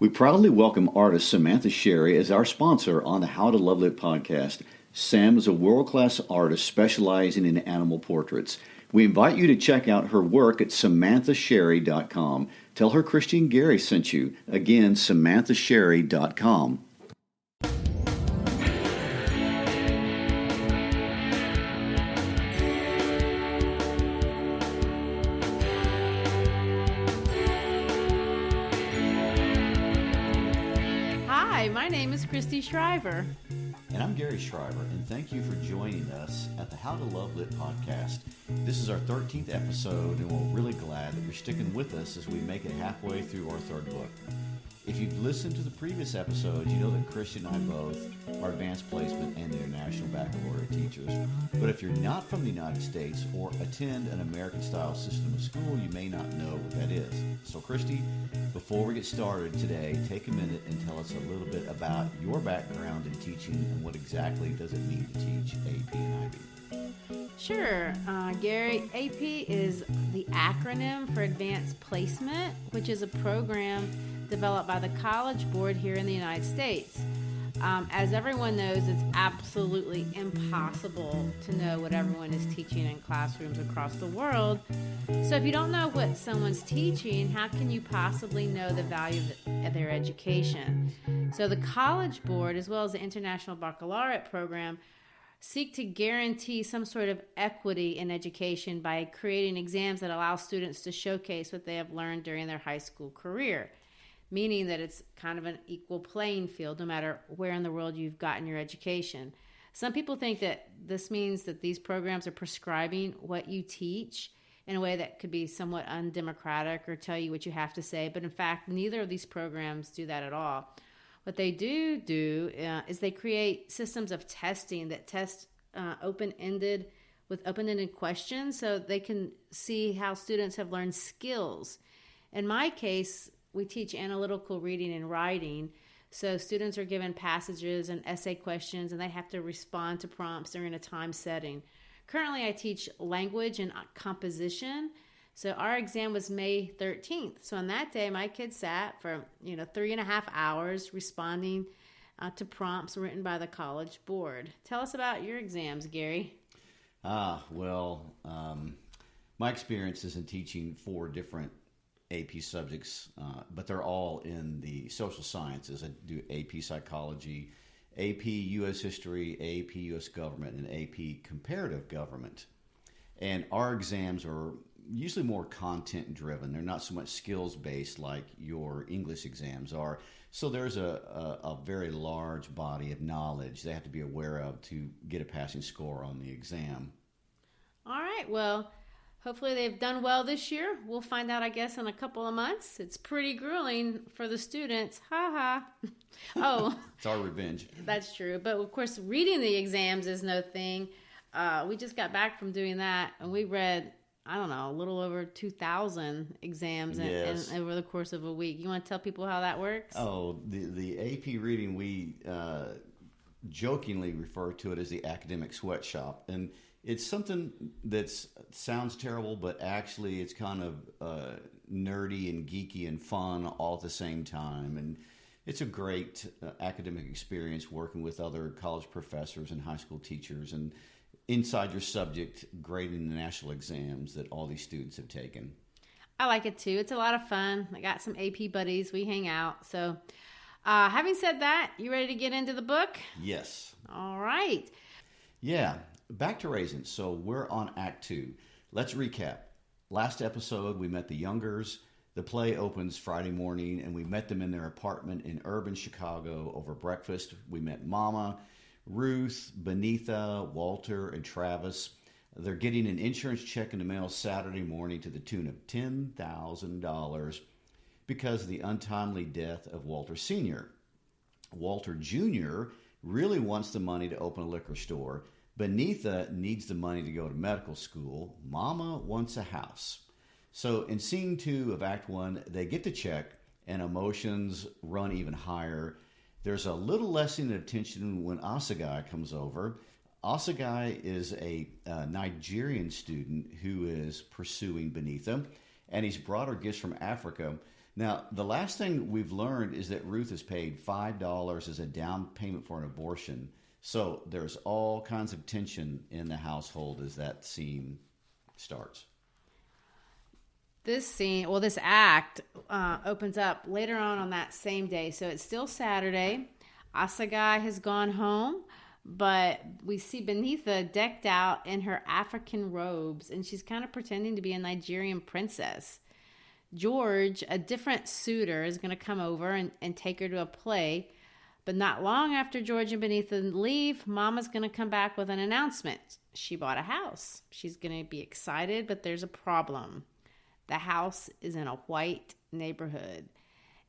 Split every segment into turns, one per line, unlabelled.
We proudly welcome artist Samantha Sherry as our sponsor on the How to Love Lit podcast. Sam is a world-class artist specializing in animal portraits. We invite you to check out her work at samanthasherry.com. Tell her Christian Gary sent you. Again, samanthasherry.com.
Hi, my name is Christy Shriver.
And I'm Gary Shriver, and thank you for joining us at the How to Love Lit podcast. This is our 13th episode, and we're really glad that you're sticking with us as we make it halfway through our third book. If you've listened to the previous episodes, you know that Christian and I both are advanced placement and international baccalaureate teachers. But if you're not from the United States or attend an American-style system of school, you may not know what that is. So Christy, before we get started today, take a minute and tell us a little bit about your background in teaching and what exactly does it mean to teach AP and IB.
Sure, Gary. AP is the acronym for Advanced Placement, which is a program developed by the College Board here in the United States. As everyone knows, it's absolutely impossible to know what everyone is teaching in classrooms across the world. So if you don't know what someone's teaching, how can you possibly know the value of their education? So the College Board, as well as the International Baccalaureate Program, seek to guarantee some sort of equity in education by creating exams that allow students to showcase what they have learned during their high school career, meaning that it's kind of an equal playing field no matter where in the world you've gotten your education. Some people think that this means that these programs are prescribing what you teach in a way that could be somewhat undemocratic or tell you what you have to say, but in fact, neither of these programs do that at all. What they do is they create systems of testing that test open-ended questions so they can see how students have learned skills. In my case, we teach analytical reading and writing, so students are given passages and essay questions, and they have to respond to prompts during a time setting. Currently, I teach language and composition. So our exam was May 13th. So on that day, my kids sat for 3.5 hours responding to prompts written by the College Board. Tell us about your exams, Gary.
My experience is in teaching 4 different AP subjects, but they're all in the social sciences. I do AP Psychology, AP U.S. History, AP U.S. Government, and AP Comparative Government. And our exams are usually more content-driven. They're not so much skills-based like your English exams are. So there's a very large body of knowledge they have to be aware of to get a passing score on the exam.
All right, well, hopefully they've done well this year. We'll find out, I guess, in a couple of months. It's pretty grueling for the students. Ha ha. Oh.
It's our revenge.
That's true. But, of course, reading the exams is no thing. We just got back from doing that, and we read, a little over 2,000 exams
yes.
over the course of a week. You want to tell people how that works?
Oh, the AP reading, we jokingly refer to it as the academic sweatshop. And it's something that sounds terrible, but actually it's kind of nerdy and geeky and fun all at the same time. And it's a great academic experience working with other college professors and high school teachers and inside your subject grading the national exams that all these students have taken.
I like it too. It's a lot of fun. I got some AP buddies. We hang out. So having said that, you ready to get into the book?
Yes.
All right.
Yeah. Back to Raisin. So we're on Act 2. Let's recap. Last episode, we met the Youngers. The play opens Friday morning, and we met them in their apartment in urban Chicago over breakfast. We met Mama, Ruth, Benitha, Walter, and Travis. They're getting an insurance check in the mail Saturday morning to the tune of $10,000 because of the untimely death of Walter Sr. Walter Jr. really wants the money to open a liquor store. Benitha needs the money to go to medical school. Mama wants a house. So in scene 2 of Act 1, they get the check and emotions run even higher. There's a little lesson of tension when Asagai comes over. Asagai is a Nigerian student who is pursuing Benitha, and he's brought her gifts from Africa. Now, the last thing we've learned is that Ruth has paid $5 as a down payment for an abortion. So there's all kinds of tension in the household as that scene starts.
This scene, well, this act opens up later on that same day. So it's still Saturday. Asagai has gone home, but we see Benitha decked out in her African robes, and she's kind of pretending to be a Nigerian princess. George, a different suitor, is going to come over and take her to a play. But not long after George and Benitha leave, Mama's going to come back with an announcement. She bought a house. She's going to be excited, but there's a problem. The house is in a white neighborhood.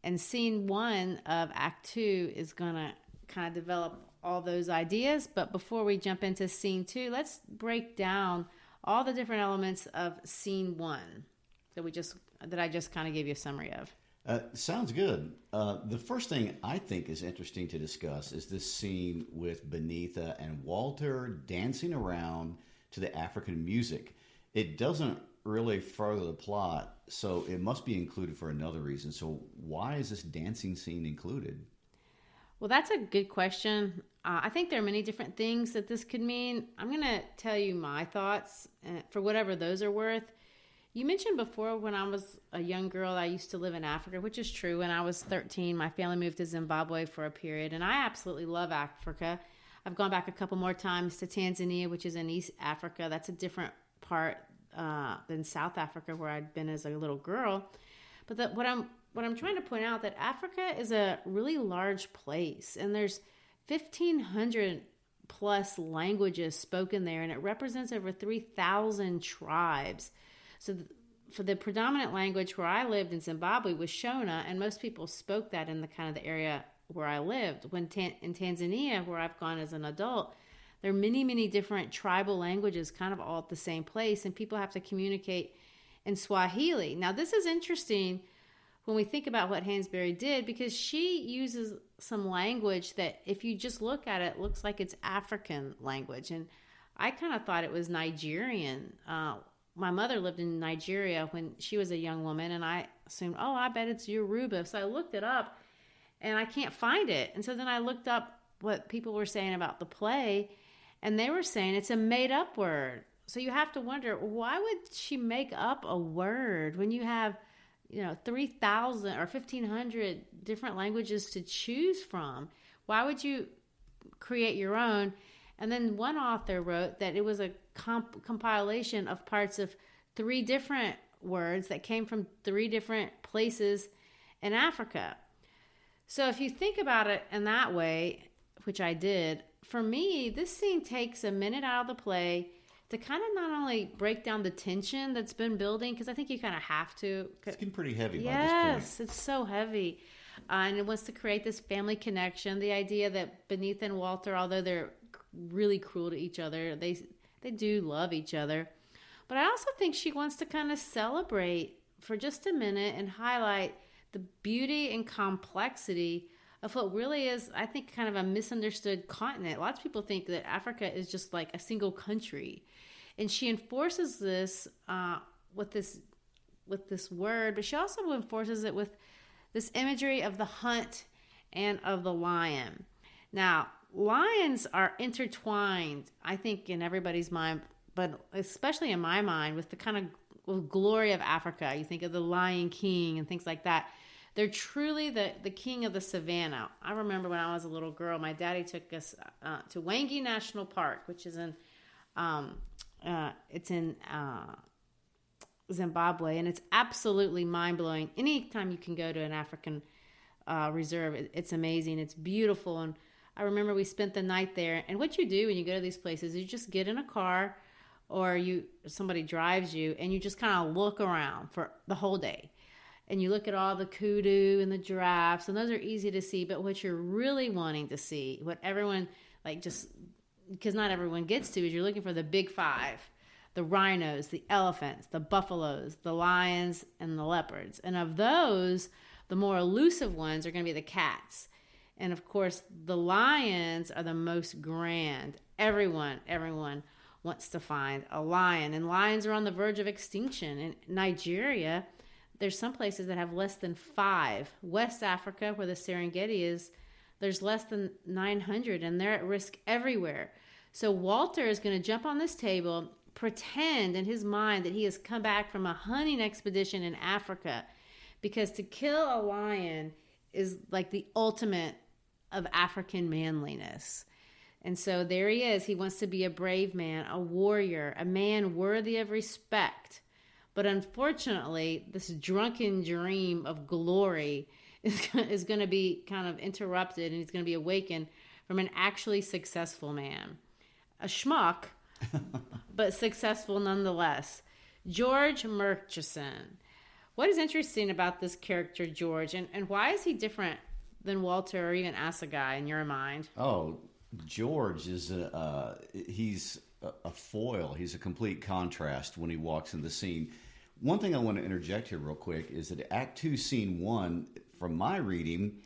And scene 1 of Act 2 is going to kind of develop all those ideas. But before we jump into scene 2, let's break down all the different elements of scene 1 that I just kind of gave you a summary of.
Sounds good. The first thing I think is interesting to discuss is this scene with Benitha and Walter dancing around to the African music. It doesn't really further the plot, so it must be included for another reason. So why is this dancing scene included?
Well, that's a good question. I think there are many different things that this could mean. I'm going to tell you my thoughts for whatever those are worth. You mentioned before when I was a young girl, I used to live in Africa, which is true. When I was 13, my family moved to Zimbabwe for a period, and I absolutely love Africa. I've gone back a couple more times to Tanzania, which is in East Africa. That's a different part than South Africa, where I'd been as a little girl. But what I'm trying to point out, that Africa is a really large place, and there's 1,500 plus languages spoken there, and it represents over 3,000 tribes. So for the predominant language where I lived in Zimbabwe was Shona, and most people spoke that in the kind of the area where I lived. In Tanzania, where I've gone as an adult, there are many, many different tribal languages kind of all at the same place, and people have to communicate in Swahili. Now, this is interesting when we think about what Hansberry did, because she uses some language that, if you just look at it, looks like it's African language. And I kind of thought it was Nigerian. My mother lived in Nigeria when she was a young woman, and I assumed, I bet it's Yoruba. So I looked it up, and I can't find it. And so then I looked up what people were saying about the play, and they were saying it's a made-up word. So you have to wonder, why would she make up a word when you have 3,000 or 1,500 different languages to choose from? Why would you create your own? And then one author wrote that it was a compilation of parts of 3 different words that came from 3 different places in Africa. So if you think about it in that way, which I did, for me, this scene takes a minute out of the play to kind of not only break down the tension that's been building, because I think you kind of have to.
It's getting pretty heavy by this point.
Yes, it's so heavy. And it wants to create this family connection. The idea that Benitha and Walter, although they're really cruel to each other, they do love each other. But I also think she wants to kind of celebrate for just a minute and highlight the beauty and complexity of what really is, I think, kind of a misunderstood continent. Lots of people think that Africa is just like a single country. And she enforces this with this word, but she also enforces it with this imagery of the hunt and of the lion. Now, lions are intertwined, I think, in everybody's mind, but especially in my mind, with the kind of glory of Africa. You think of the Lion King and things like that. They're truly the king of the savannah. I remember when I was a little girl, my daddy took us to Wangi National Park, which is in Zimbabwe, and it's absolutely mind-blowing. Anytime you can go to an African reserve, it's amazing. It's beautiful. And I remember we spent the night there, and what you do when you go to these places, you just get in a car, or somebody drives you, and you just kind of look around for the whole day. And you look at all the kudu and the giraffes, and those are easy to see. But what you're really wanting to see, what everyone, because not everyone gets to, is you're looking for the big 5. The rhinos, the elephants, the buffaloes, the lions, and the leopards. And of those, the more elusive ones are going to be the cats. And of course, the lions are the most grand. Everyone wants to find a lion. And lions are on the verge of extinction. In Nigeria, There's some places that have less than 5. West Africa, where the Serengeti is, there's less than 900, and they're at risk everywhere. So Walter is going to jump on this table, pretend in his mind that he has come back from a hunting expedition in Africa, because to kill a lion is like the ultimate of African manliness. And so there he is. He wants to be a brave man, a warrior, a man worthy of respect. But unfortunately, this drunken dream of glory is going to be kind of interrupted, and he's going to be awakened from an actually successful man. A schmuck, but successful nonetheless. George Murchison. What is interesting about this character, George, and why is he different than Walter or even Assegai in your mind?
Oh, George is he's a foil. He's a complete contrast when he walks in the scene. One thing I want to interject here real quick is that Act 2, Scene 1, from my reading,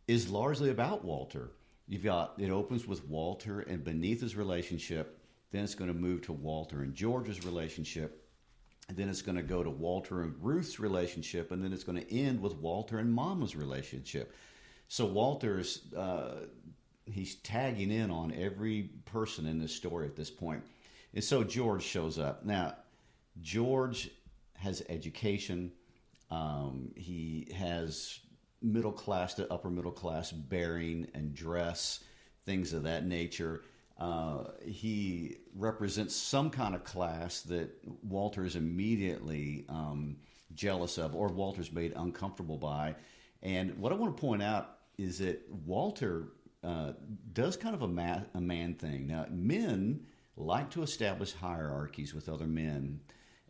is largely about Walter. It opens with Walter and Beneatha's relationship, then it's going to move to Walter and George's relationship, and then it's going to go to Walter and Ruth's relationship, and then it's going to end with Walter and Mama's relationship. So Walter's he's tagging in on every person in this story at this point. And so George shows up. Now, George has education. He has middle class to upper middle class bearing and dress, things of that nature. He represents some kind of class that Walter is immediately jealous of, or Walter's made uncomfortable by. And what I want to point out is that Walter does kind of a man thing. Now, men like to establish hierarchies with other men.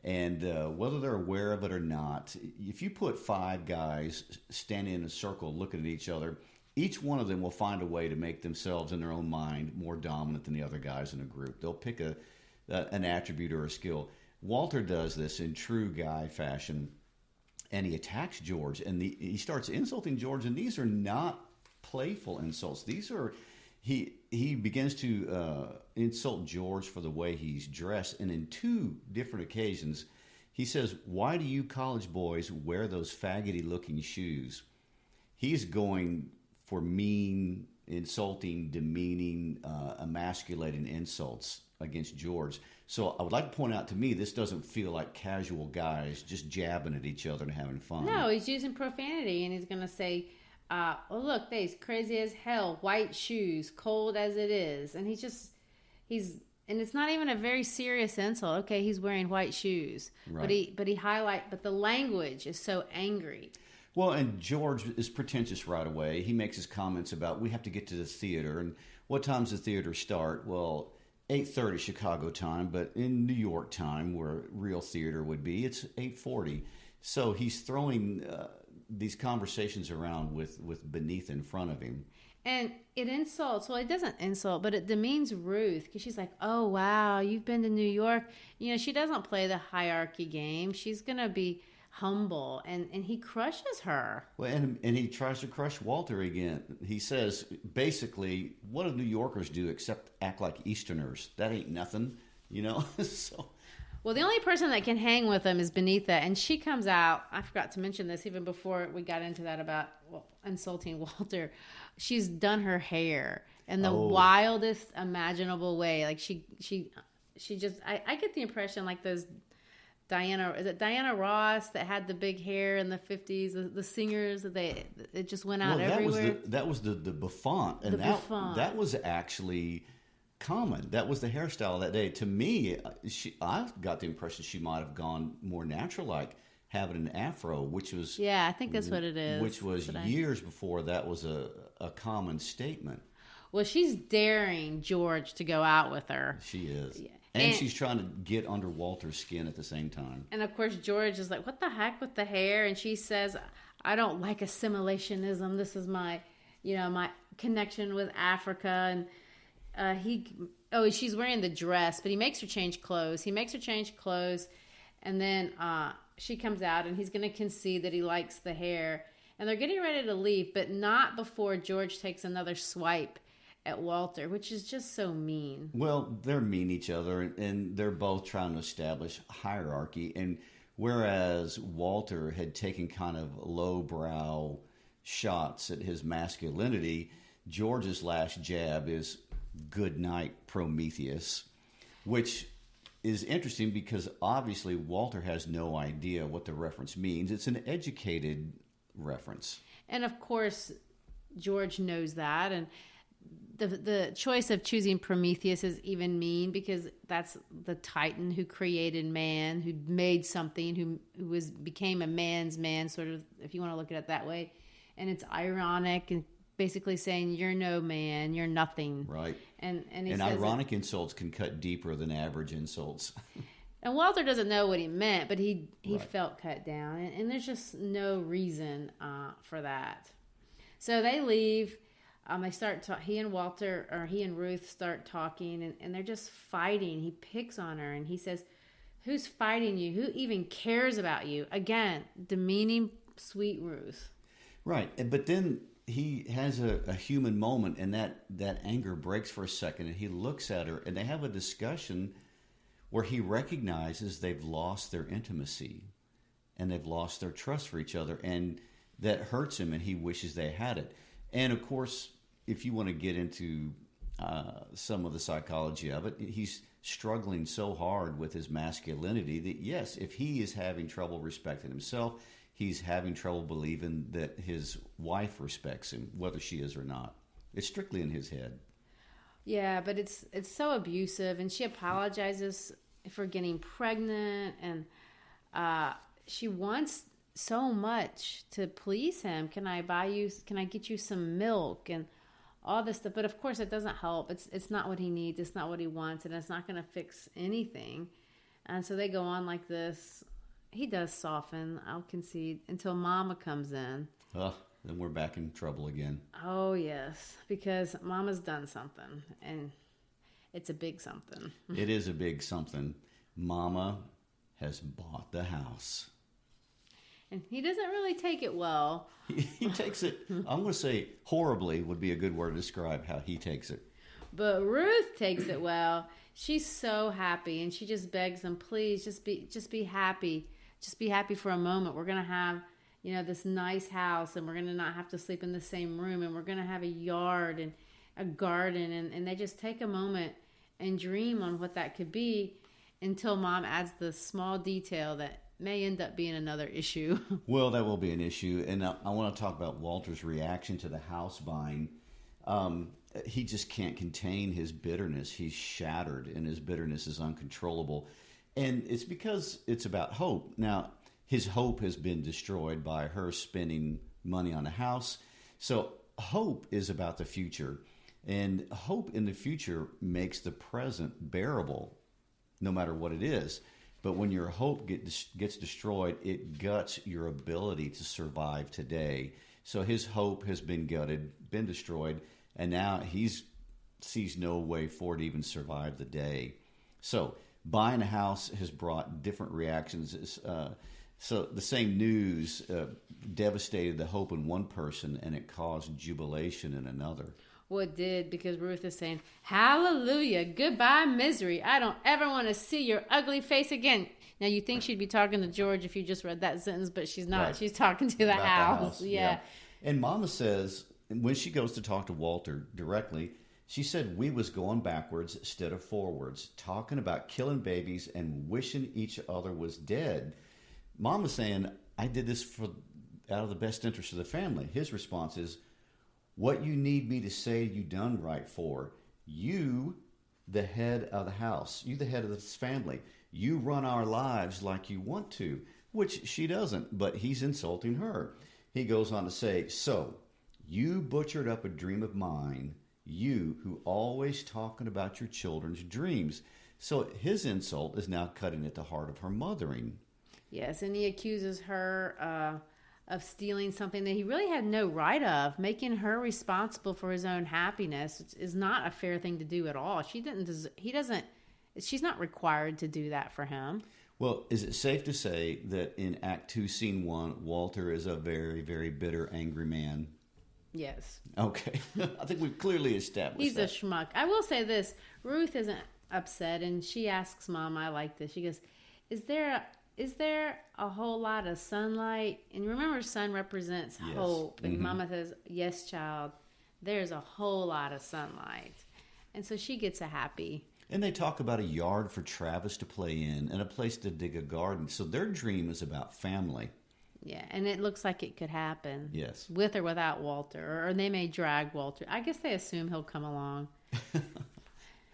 And whether they're aware of it or not, if you put 5 guys standing in a circle looking at each other, each one of them will find a way to make themselves in their own mind more dominant than the other guys in a group. They'll pick an attribute or a skill. Walter does this in true guy fashion, and he attacks George, and he starts insulting George, and these are not playful insults. These are... He begins to insult George for the way he's dressed, and in 2 different occasions, he says, "Why do you college boys wear those faggoty-looking shoes?" He's going for mean, insulting, demeaning, emasculating insults against George. So I would like to point out, to me, this doesn't feel like casual guys just jabbing at each other and having fun.
No, he's using profanity, and he's going to say... oh, look, they's crazy as hell, white shoes, cold as it is. And and it's not even a very serious insult. Okay, he's wearing white shoes. Right. But the language is so angry.
Well, and George is pretentious right away. He makes his comments about, we have to get to the theater. And what time's the theater start? Well, 8:30 Chicago time, but in New York time, where real theater would be, it's 8:40. So he's throwing... these conversations around with Beneatha in front of him.
And it insults, well, it doesn't insult, but it demeans Ruth, because she's like, oh, wow, you've been to New York. She doesn't play the hierarchy game. She's going to be humble, and he crushes her. Well,
and he tries to crush Walter again. He says, basically, what do New Yorkers do except act like Easterners? That ain't nothing, so...
Well, the only person that can hang with him is Beneatha, and she comes out. I forgot to mention this even before we got into that about insulting Walter. She's done her hair in the wildest imaginable way. Like she just. I get the impression like those Diana. Is it Diana Ross that had the big hair in the 50s? The singers that it just went out everywhere.
That was the bouffant, and that was actually common. That was the hairstyle that day. To me, I got the impression she might have gone more natural-like, having an afro, which was...
Yeah, I think that's what it is.
Which was years before that was a common statement.
Well, she's daring George to go out with her.
She is. Yeah. And she's trying to get under Walter's skin at the same time.
And, of course, George is like, what the heck with the hair? And she says, I don't like assimilationism. This is my connection with Africa. And... she's wearing the dress, but he makes her change clothes. And then she comes out, and he's going to concede that he likes the hair. And they're getting ready to leave, but not before George takes another swipe at Walter, which is just so mean.
Well, they're mean each other, and they're both trying to establish hierarchy. And Whereas Walter had taken kind of lowbrow shots at his masculinity, George's last jab is "Good night, Prometheus," which is interesting because obviously Walter has no idea what the reference means. It's an educated reference.
And of course, George knows that. And the choice of choosing Prometheus is even mean because that's the Titan who created man, who made something, who became a man's man, sort of, if you want to look at it that way. And it's ironic and basically saying you're no man, you're nothing.
Right.
And
ironic insults can cut deeper than average insults.
And Walter doesn't know what he meant, but he
Right.
felt cut down, and there's just no reason for that. So they leave. They start. He and Ruth start talking, and they're just fighting. He picks on her, and he says, "Who's fighting you? Who even cares about you?" Again, demeaning sweet Ruth.
Right. But then he has a human moment, and that anger breaks for a second, and he looks at her, and they have a discussion where he recognizes they've lost their intimacy and they've lost their trust for each other, and that hurts him, and he wishes they had it. And of course, if you want to get into some of the psychology of it, he's struggling so hard with his masculinity that, yes, if he is having trouble respecting himself, he's having trouble believing that his wife respects him, whether she is or not. It's strictly in his head.
Yeah, but it's so abusive, and she apologizes for getting pregnant, and she wants so much to please him. Can I get you some milk and all this stuff? But of course it doesn't help. It's not what he needs, it's not what he wants, and it's not going to fix anything. And so they go on like this. He does soften, I'll concede, until Mama comes in.
Then we're back in trouble again.
Oh yes, because Mama's done something, and it's a big something.
It is a big something. Mama has bought the house.
And he doesn't really take it well.
He takes it, I'm going to say horribly would be a good word to describe how he takes it.
But Ruth takes it well. She's so happy, and she just begs him, please, just be happy. Just be happy for a moment. We're going to have, this nice house, and we're going to not have to sleep in the same room, and we're going to have a yard and a garden. And they just take a moment and dream on what that could be until Mom adds the small detail that may end up being another issue.
Well, that will be an issue. And I want to talk about Walter's reaction to the house buying. He just can't contain his bitterness. He's shattered, and his bitterness is uncontrollable. And it's because it's about hope. Now, his hope has been destroyed by her spending money on a house. So hope is about the future. And hope in the future makes the present bearable, no matter what it is. But when your hope gets destroyed, it guts your ability to survive today. So his hope has been gutted, been destroyed, and now he sees no way forward to even survive the day. So buying a house has brought different reactions. So the same news devastated the hope in one person, and it caused jubilation in another.
Well, it did, because Ruth is saying, hallelujah, goodbye misery. I don't ever want to see your ugly face again. Now, you think she'd be talking to George if you just read that sentence, but she's not. Right. She's talking to the house. Yeah.
And Mama says, when she goes to talk to Walter directly, she said we was going backwards instead of forwards, talking about killing babies and wishing each other was dead. Mama's saying, I did this out of the best interest of the family. His response is, what you need me to say you done right for. You, the head of the house. You, the head of this family. You run our lives like you want to, which she doesn't, but he's insulting her. He goes on to say, so, you butchered up a dream of mine, you who always talking about your children's dreams. So his insult is now cutting at the heart of her mothering.
Yes, and he accuses her of stealing something that he really had no right of. Making her responsible for his own happiness is not a fair thing to do at all. She's not required to do that for him.
Well, is it safe to say that in Act 2, Scene 1, Walter is a very, very bitter, angry man?
Yes.
Okay. I think we've clearly established
He's
that.
a schmuck. I will say this. Ruth isn't upset, and she asks Mom, I like this. She goes, is there is there a whole lot of sunlight? And remember, sun represents hope. And Mama says, yes, child, there's a whole lot of sunlight. And so she gets a happy.
And they talk about a yard for Travis to play in and a place to dig a garden. So their dream is about family.
Yeah, and it looks like it could happen.
Yes. With
or without Walter. Or they may drag Walter. I guess they assume he'll come along.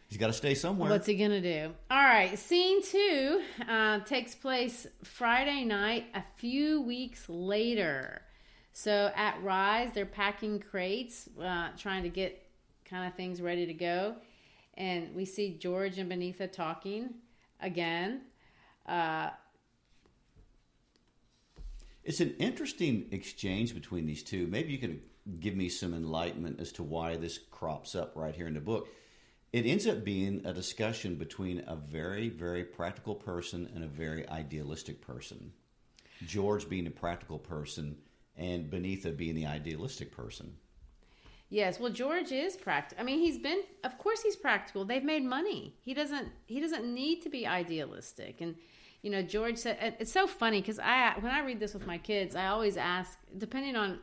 He's got to stay somewhere.
What's he going to do? All right, scene 2 takes place Friday night a few weeks later. So at Rise, they're packing crates, trying to get kind of things ready to go. And we see George and Benita talking again.
It's an interesting exchange between these two. Maybe you can give me some enlightenment as to why this crops up right here in the book. It ends up being a discussion between a very, very practical person and a very idealistic person. George being a practical person and Benita being the idealistic person.
Yes, well, George is practical. I mean, of course he's practical. They've made money. He doesn't need to be idealistic. And, you know, George said, it's so funny because when I read this with my kids, I always ask, depending on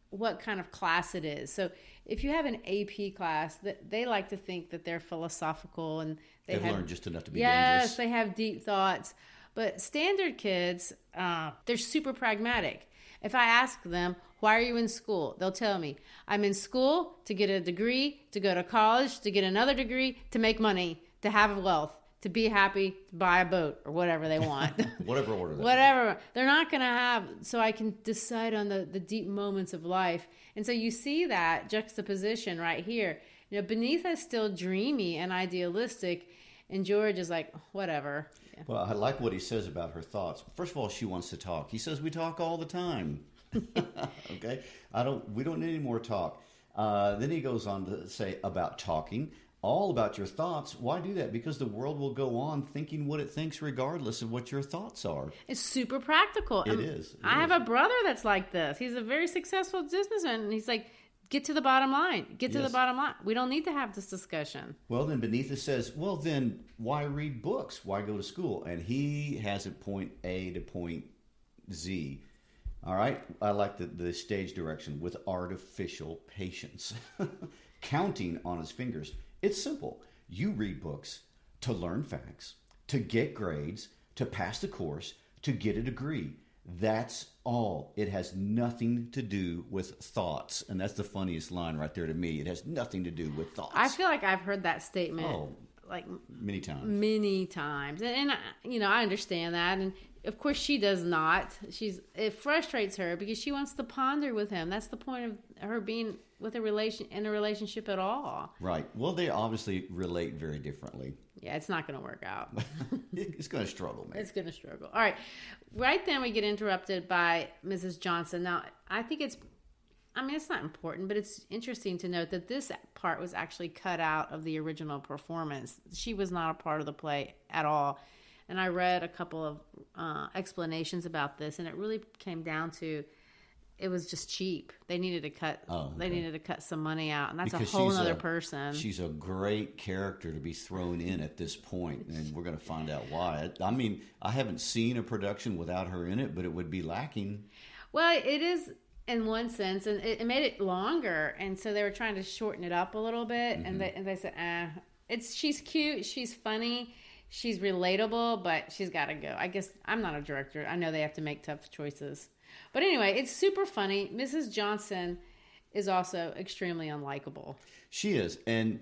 what kind of class it is. So if you have an AP class, they like to think that they're philosophical and they've
learned just enough to be
dangerous.
Yes,
they have deep thoughts. But standard kids, they're super pragmatic. If I ask them, why are you in school? They'll tell me, I'm in school to get a degree, to go to college, to get another degree, to make money, to have wealth, to be happy, to buy a boat, or whatever they want.
Whatever order.
Whatever. They're not going to have, so I can decide on the deep moments of life. And so you see that juxtaposition right here. You know, Benita is still dreamy and idealistic, and George is like, whatever. Yeah.
Well, I like what he says about her thoughts. First of all, she wants to talk. He says we talk all the time. Okay? We don't need any more talk. Then he goes on to say about talking, all about your thoughts. Why do that? Because the world will go on thinking what it thinks regardless of what your thoughts are.
It's super practical.
It is.
I have a brother that's like this. He's a very successful businessman, and he's like, get to the bottom line. Get to the bottom line. We don't need to have this discussion.
Well, then Benita says, well, then why read books? Why go to school? And he has it point A to point Z. All right? I like the stage direction with artificial patience. Counting on his fingers. It's simple. You read books to learn facts, to get grades, to pass the course, to get a degree. That's all. It has nothing to do with thoughts. And that's the funniest line right there to me. It has nothing to do with thoughts.
I feel like I've heard that statement like
many times.
Many times. And you know, I understand that. And of course she does not. It frustrates her because she wants to ponder with him. That's the point of her being with in a relationship at all.
Right. Well, they obviously relate very differently.
Yeah, it's not going to work out.
It's going to struggle, man.
It's going to struggle. All right. Right then we get interrupted by Mrs. Johnson. Now, I think it's not important, but it's interesting to note that this part was actually cut out of the original performance. She was not a part of the play at all. And I read a couple of explanations about this, and it really came down to it was just cheap. They needed to cut. Oh, okay. They needed to cut some money out, and that's because a whole other person.
She's a great character to be thrown in at this point, and we're going to find out why. I mean, I haven't seen a production without her in it, but it would be lacking.
Well, it is in one sense, and it made it longer, and so they were trying to shorten it up a little bit, and they said, she's cute, she's funny. She's relatable, but she's got to go. I guess I'm not a director. I know they have to make tough choices. But anyway, it's super funny. Mrs. Johnson is also extremely unlikable.
She is. And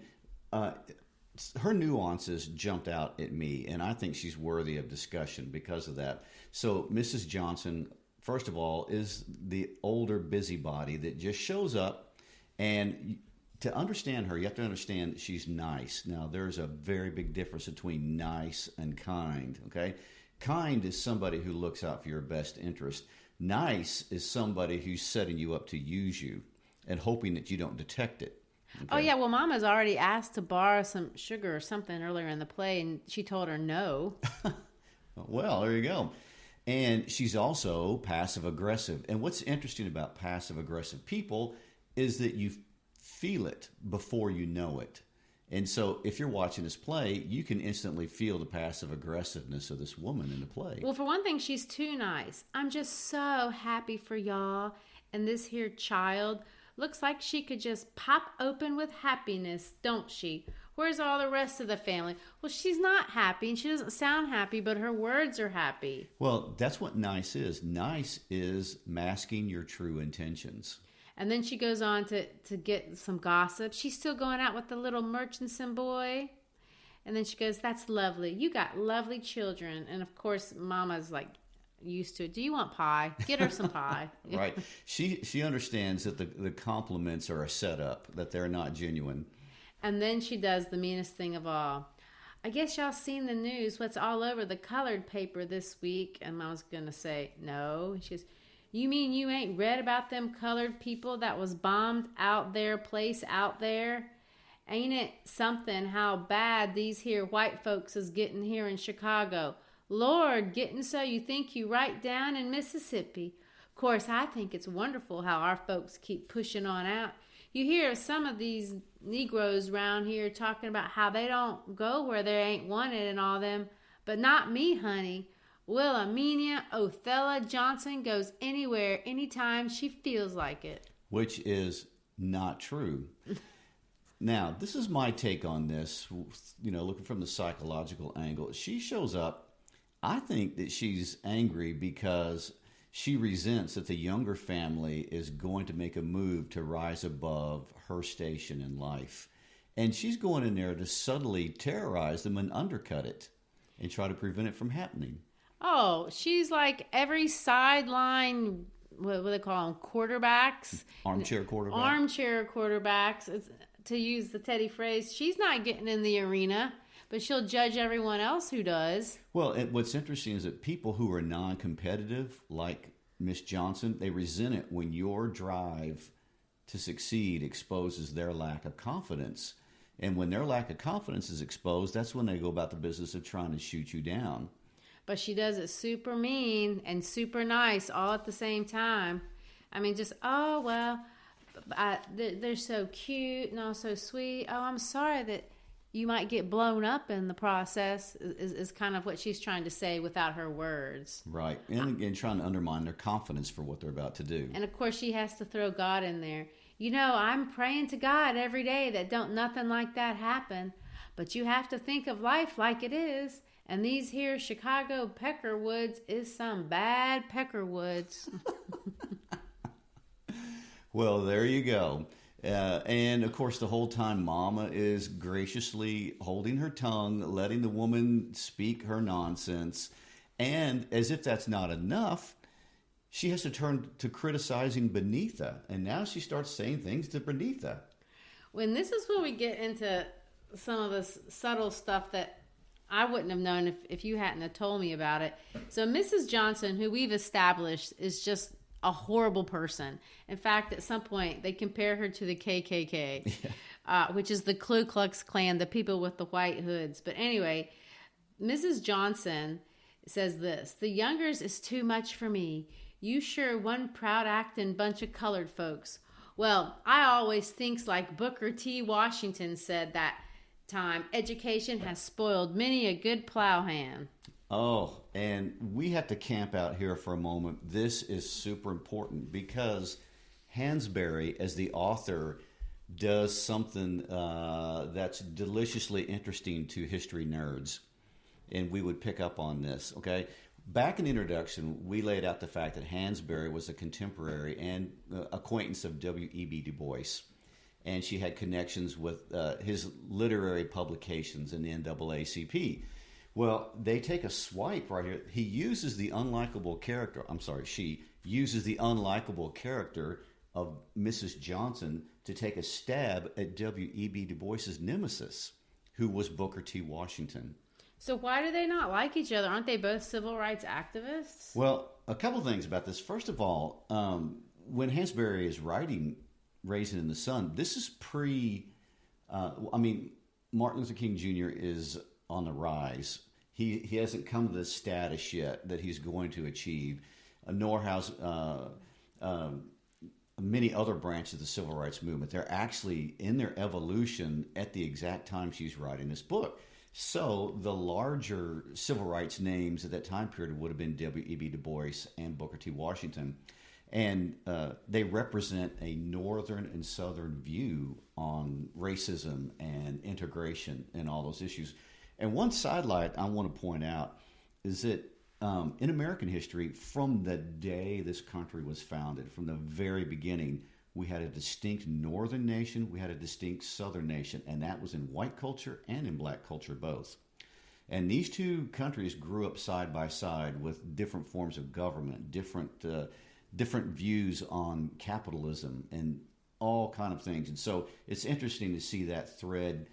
her nuances jumped out at me, and I think she's worthy of discussion because of that. So Mrs. Johnson, first of all, is the older busybody that just shows up, and to understand her, you have to understand that she's nice. Now, there's a very big difference between nice and kind, okay? Kind is somebody who looks out for your best interest. Nice is somebody who's setting you up to use you and hoping that you don't detect it. Okay?
Oh, yeah. Well, Mama's already asked to borrow some sugar or something earlier in the play, and she told her no.
Well, there you go. And she's also passive-aggressive. And what's interesting about passive-aggressive people is that you feel it before you know it. And so if you're watching this play, you can instantly feel the passive aggressiveness of this woman in the play.
Well, for one thing, she's too nice. I'm just so happy for y'all. And this here child looks like she could just pop open with happiness, don't she? Where's all the rest of the family? Well, she's not happy, and she doesn't sound happy, but her words are happy.
Well, that's what nice is. Nice is masking your true intentions.
And then she goes on to get some gossip. She's still going out with the little Murchison boy. And then she goes, that's lovely. You got lovely children. And, of course, Mama's like used to it. Do you want pie? Get her some pie.
Right. She understands that the compliments are a setup, that they're not genuine.
And then she does the meanest thing of all. I guess y'all seen the news, what's all over the colored paper this week. And Mama's going to say, no. She goes, you mean you ain't read about them colored people that was bombed out their place out there? Ain't it something how bad these here white folks is getting here in Chicago? Lord, getting so you think you right down in Mississippi. Of course, I think it's wonderful how our folks keep pushing on out. You hear some of these Negroes around here talking about how they don't go where they ain't wanted and all them. But not me, honey. Wilhelmina Othello Johnson goes anywhere, anytime she feels like it.
Which is not true. Now, this is my take on this, looking from the psychological angle. She shows up, I think that she's angry because she resents that the younger family is going to make a move to rise above her station in life. And she's going in there to subtly terrorize them and undercut it and try to prevent it from happening.
Oh, she's like every sideline, what do they call them, quarterbacks?
Armchair quarterbacks.
Armchair quarterbacks, to use the Teddy phrase. She's not getting in the arena, but she'll judge everyone else who does.
Well, what's interesting is that people who are non-competitive, like Miss Johnson, they resent it when your drive to succeed exposes their lack of confidence. And when their lack of confidence is exposed, that's when they go about the business of trying to shoot you down.
But she does it super mean and super nice all at the same time. I mean, just, oh, well, they're so cute and all so sweet. Oh, I'm sorry that you might get blown up in the process is kind of what she's trying to say without her words.
Right. And again, trying to undermine their confidence for what they're about to do.
And, of course, she has to throw God in there. You know, I'm praying to God every day that don't nothing like that happen. But you have to think of life like it is. And these here Chicago peckerwoods is some bad peckerwoods.
Well, there you go. And, of course, the whole time Mama is graciously holding her tongue, letting the woman speak her nonsense. And as if that's not enough, she has to turn to criticizing Benitha. And now she starts saying things to Benitha.
When this is where we get into some of the subtle stuff that I wouldn't have known if you hadn't have told me about it. So Mrs. Johnson, who we've established, is just a horrible person. In fact, at some point, they compare her to the KKK, which is the Ku Klux Klan, the people with the white hoods. But anyway, Mrs. Johnson says this, the youngers is too much for me. You sure one proud acting bunch of colored folks. Well, I always thinks like Booker T. Washington said that time, education has spoiled many a good plowhand.
Oh, and we have to camp out here for a moment. This is super important because Hansberry, as the author, does something that's deliciously interesting to history nerds. And we would pick up on this, okay? Back in the introduction, we laid out the fact that Hansberry was a contemporary and acquaintance of W.E.B. Du Bois. And she had connections with his literary publications in the NAACP. Well, they take a swipe right here. He uses the unlikable character. She uses the unlikable character of Mrs. Johnson to take a stab at W.E.B. Du Bois's nemesis, who was Booker T. Washington.
So why do they not like each other? Aren't they both civil rights activists?
Well, a couple things about this. First of all, when Hansberry is writing Raisin in the Sun, this is Martin Luther King Jr. is on the rise. He hasn't come to the status yet that he's going to achieve, nor has many other branches of the civil rights movement. They're actually in their evolution at the exact time she's writing this book. So the larger civil rights names at that time period would have been W.E.B. Du Bois and Booker T. Washington. And they represent a northern and southern view on racism and integration and all those issues. And one sidelight I want to point out is that in American history, from the day this country was founded, from the very beginning, we had a distinct northern nation, we had a distinct southern nation, and that was in white culture and in black culture both. And these two countries grew up side by side with different forms of government, different views on capitalism and all kind of things. And so it's interesting to see that thread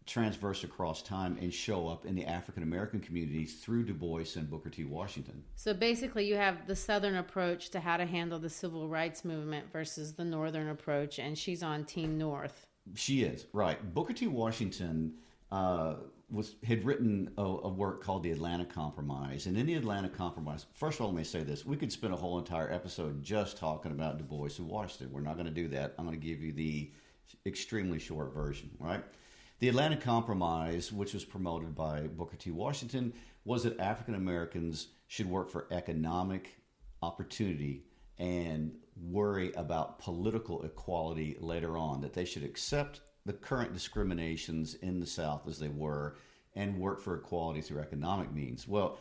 transverse across time and show up in the African American communities through Du Bois and Booker T. Washington.
So basically you have the Southern approach to how to handle the civil rights movement versus the Northern approach, and she's on Team North.
She is, right. Booker T. Washington had written a work called The Atlanta Compromise. And in The Atlanta Compromise, first of all, let me say this. We could spend a whole entire episode just talking about Du Bois and Washington. We're not going to do that. I'm going to give you the extremely short version, right? The Atlanta Compromise, which was promoted by Booker T. Washington, was that African Americans should work for economic opportunity and worry about political equality later on, that they should accept the current discriminations in the South as they were and work for equality through economic means. Well,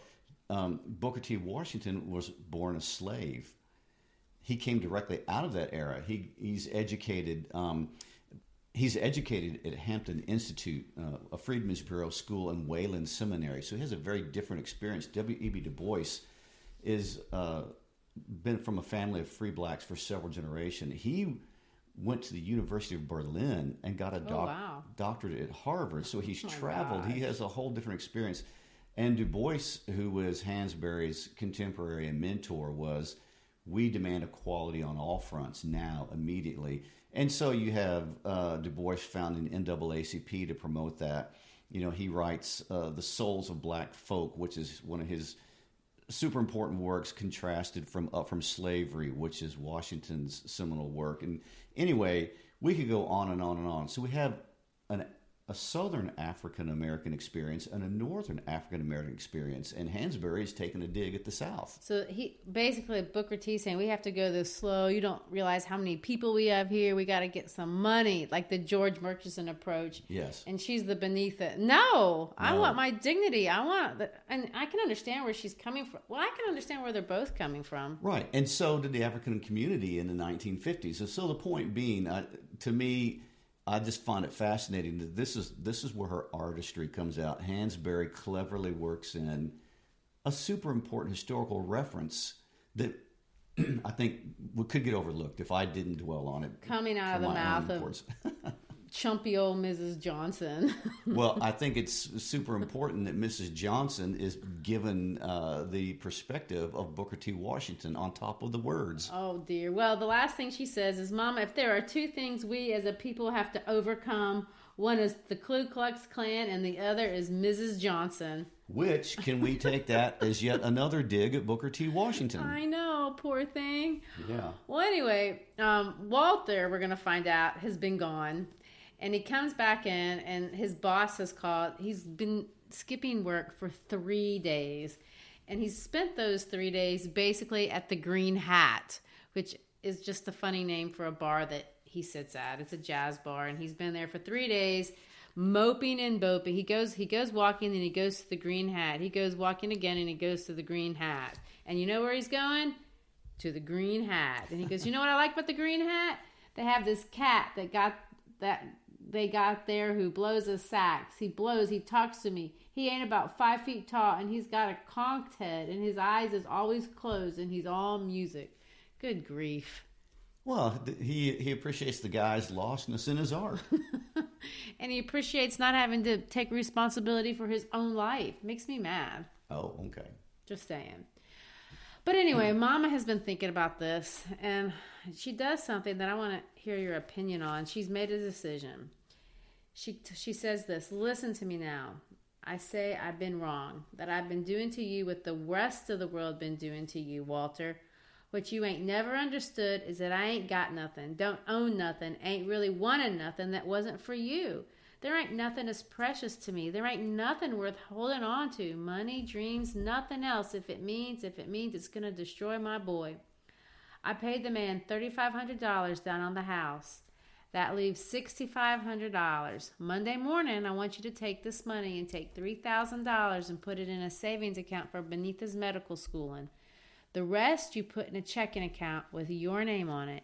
Booker T. Washington was born a slave. He came directly out of that era. He's educated. He's educated at Hampton Institute, a Freedmen's Bureau school, and Wayland Seminary. So he has a very different experience. W.E.B. Du Bois is been from a family of free blacks for several generations. He went to the University of Berlin and got a doctorate at Harvard. So he's traveled. He has a whole different experience. And Du Bois, who was Hansberry's contemporary and mentor, was, we demand equality on all fronts now, immediately. And so you have Du Bois founding NAACP to promote that. You know, he writes The Souls of Black Folk, which is one of his super important works, contrasted from Up From Slavery, which is Washington's seminal work. And anyway, we could go on and on and on. So we have a Southern African American experience and a Northern African American experience, and Hansberry's taking a dig at the South.
So he basically, Booker T saying, we have to go this slow. You don't realize how many people we have here. We got to get some money, like the George Murchison approach.
Yes.
And she's the beneath it. No, I want my dignity. And I can understand where she's coming from. Well, I can understand where they're both coming from.
Right. And so did the African community in the 1950s. And so the point being, to me, I just find it fascinating that this is where her artistry comes out. Hansberry cleverly works in a super important historical reference that I think could get overlooked if I didn't dwell on it.
Coming out of the mouth of chumpy old Mrs. Johnson.
Well, I think it's super important that Mrs. Johnson is given the perspective of Booker T. Washington on top of the words.
Oh, dear. Well, the last thing she says is, Mama, if there are two things we as a people have to overcome, one is the Ku Klux Klan and the other is Mrs. Johnson.
Which, can we take that as yet another dig at Booker T. Washington?
I know, poor thing.
Yeah.
Well, anyway, Walter, we're going to find out, has been gone. And he comes back in, and his boss has called. He's been skipping work for 3 days. And he's spent those 3 days basically at the Green Hat, which is just a funny name for a bar that he sits at. It's a jazz bar, and he's been there for 3 days, moping and boping. He goes walking, and he goes to the Green Hat. He goes walking again, and he goes to the Green Hat. And you know where he's going? To the Green Hat. And he goes, you know what I like about the Green Hat? They have this cat they got there who blows a sax. He blows, he talks to me. He ain't about 5 feet tall, and he's got a conked head, and his eyes is always closed, and he's all music. Good grief.
Well, he appreciates the guy's lostness in his art.
And he appreciates not having to take responsibility for his own life. Makes me mad.
Oh, okay.
Just saying. But anyway, Mama has been thinking about this, and she does something that I want to hear your opinion on. She's made a decision. She says this, listen to me now. I say I've been wrong, that I've been doing to you what the rest of the world been doing to you, Walter. What you ain't never understood is that I ain't got nothing, don't own nothing, ain't really wanted nothing that wasn't for you. There ain't nothing as precious to me. There ain't nothing worth holding on to. Money, dreams, nothing else if it means it's going to destroy my boy. I paid the man $3,500 down on the house. That leaves $6,500. Monday morning, I want you to take this money and take $3,000 and put it in a savings account for Benita's medical schooling. The rest you put in a checking account with your name on it.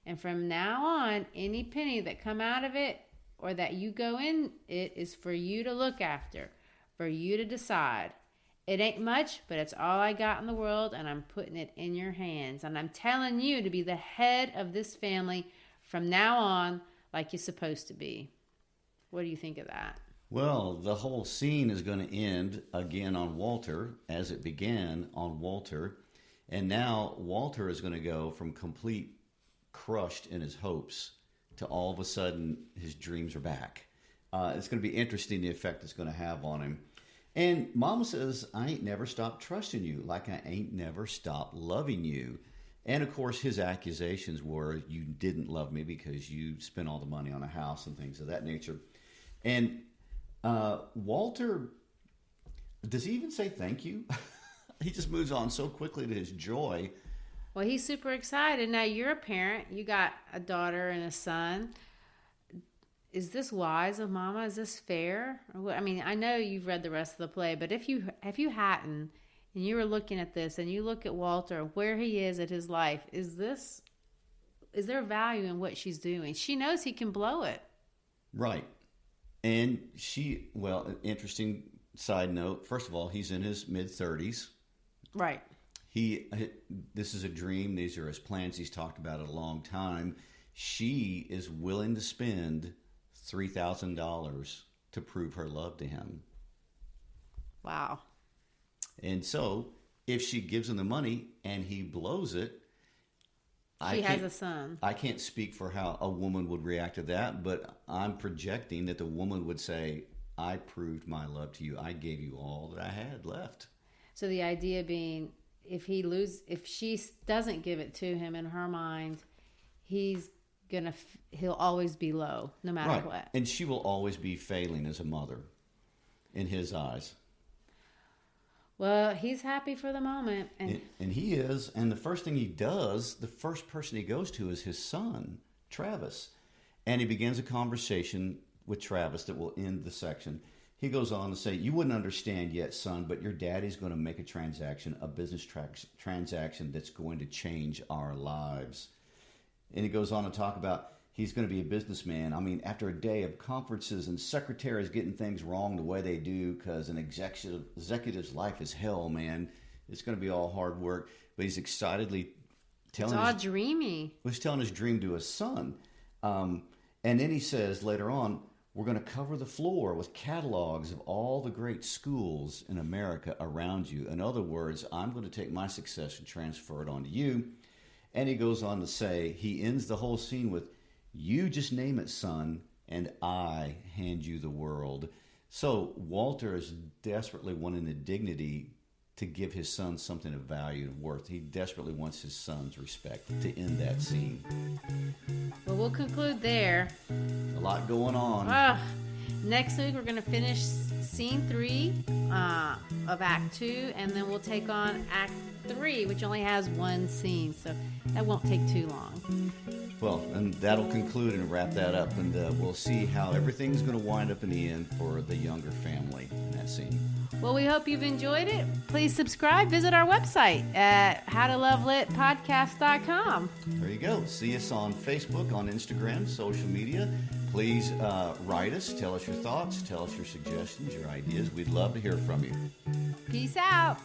And from now on, any penny that come out of it or that you go in it is for you to look after, for you to decide. It ain't much, but it's all I got in the world, and I'm putting it in your hands. And I'm telling you to be the head of this family from now on, like you're supposed to be. What do you think of that?
Well, the whole scene is going to end again on Walter, as it began on Walter. And now Walter is going to go from complete crushed in his hopes to all of a sudden his dreams are back. It's going to be interesting, the effect it's going to have on him. And Mama says, I ain't never stopped trusting you, like I ain't never stopped loving you. And of course, his accusations were, you didn't love me because you spent all the money on a house and things of that nature. And Walter, does he even say thank you? He just moves on so quickly to his joy.
Well, he's super excited. Now, you're a parent. You got a daughter and a son. Is this wise of Mama? Is this fair? I mean, I know you've read the rest of the play, but if you hadn't, and you were looking at this, and you look at Walter, where he is at his life, is there value in what she's doing? She knows he can blow it. Right.
And interesting side note. First of all, he's in his mid-30s.
Right.
This is a dream. These are his plans. He's talked about it a long time. She is willing to spend $3,000 to prove her love to him.
Wow.
And so, if she gives him the money and he blows it,
she has a son.
I can't speak for how a woman would react to that, but I'm projecting that the woman would say, I proved my love to you. I gave you all that I had left.
So the idea being, if she doesn't give it to him, in her mind, he'll always be low, no matter what.
And she will always be failing as a mother in his eyes.
Well, he's happy for the moment.
And he is. And the first thing he does, the first person he goes to is his son, Travis. And he begins a conversation with Travis that will end the section. He goes on to say, you wouldn't understand yet, son, but your daddy's going to make a business transaction that's going to change our lives. And he goes on to talk about he's going to be a businessman. I mean, after a day of conferences and secretaries getting things wrong the way they do because an executive's life is hell, man. It's going to be all hard work. But he's excitedly telling
dreamy.
He's telling his dream to his son. And then he says later on, we're going to cover the floor with catalogs of all the great schools in America around you. In other words, I'm going to take my success and transfer it on to you. And he goes on to say, he ends the whole scene with, you just name it, son, and I hand you the world. So Walter is desperately wanting the dignity to give his son something of value and worth. He desperately wants his son's respect to end that scene.
Well, we'll conclude there.
A lot going on.
Next week, we're going to finish scene 3 of Act 2, and then we'll take on Act 3, which only has one scene, so that won't take too long.
Well, and that'll conclude and wrap that up, and we'll see how everything's going to wind up in the end for the younger family in that scene.
Well, we hope you've enjoyed it. Please subscribe. Visit our website at howtolovelitpodcast.com.
There you go. See us on Facebook, on Instagram, social media. Please write us. Tell us your thoughts. Tell us your suggestions, your ideas. We'd love to hear from you.
Peace out.